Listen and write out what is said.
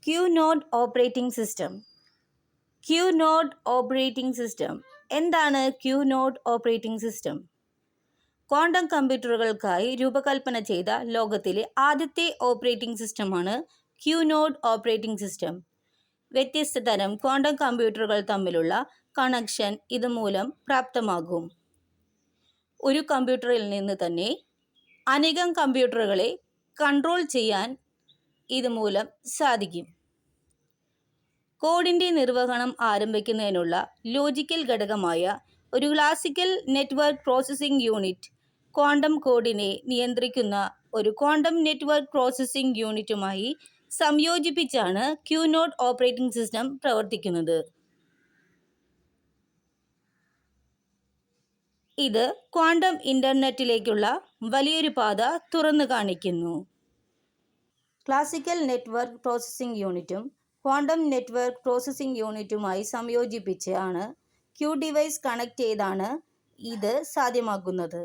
QNOD operating system. QNOD operating system. എന്താണ് QNOD operating system? Quantum കമ്പ്യൂട്ടറുകൾക്കായി രൂപകൽപ്പന ചെയ്ത ലോകത്തിലെ ആദ്യത്തെ ഓപ്പറേറ്റിംഗ് സിസ്റ്റമാണ് QNOD ഓപ്പറേറ്റിംഗ് സിസ്റ്റം. വ്യത്യസ്ത തരം ക്വാണ്ടം കമ്പ്യൂട്ടറുകൾ തമ്മിലുള്ള കണക്ഷൻ ഇതുമൂലം പ്രാപ്തമാകും. ഒരു കമ്പ്യൂട്ടറിൽ നിന്ന് തന്നെ അനേകം കമ്പ്യൂട്ടറുകളെ കൺട്രോൾ ചെയ്യാൻ ഇതുമൂലം സാധിക്കും. കോഡിൻ്റെ നിർവഹണം ആരംഭിക്കുന്നതിനുള്ള ലോജിക്കൽ ഘടകമായ ഒരു classical network processing unit quantum കോഡിനെ നിയന്ത്രിക്കുന്ന ഒരു ക്വാണ്ടം നെറ്റ്വർക്ക് പ്രോസസ്സിംഗ് യൂണിറ്റുമായി സംയോജിപ്പിച്ചാണ് QNOD ഓപ്പറേറ്റിംഗ് സിസ്റ്റം പ്രവർത്തിക്കുന്നത്. ഇത് ക്വാണ്ടം ഇൻ്റർനെറ്റിലേക്കുള്ള വലിയൊരു പാത തുറന്നു കാണിക്കുന്നു. ക്ലാസിക്കൽ നെറ്റ്വർക്ക് പ്രോസസ്സിംഗ് യൂണിറ്റും ക്വാണ്ടം നെറ്റ്വർക്ക് പ്രോസസ്സിംഗ് യൂണിറ്റുമായി സംയോജിപ്പിച്ചാണ് Q ഡിവൈസ് കണക്ട് ചെയ്താണ് ഇത് സാധ്യമാക്കുന്നത്.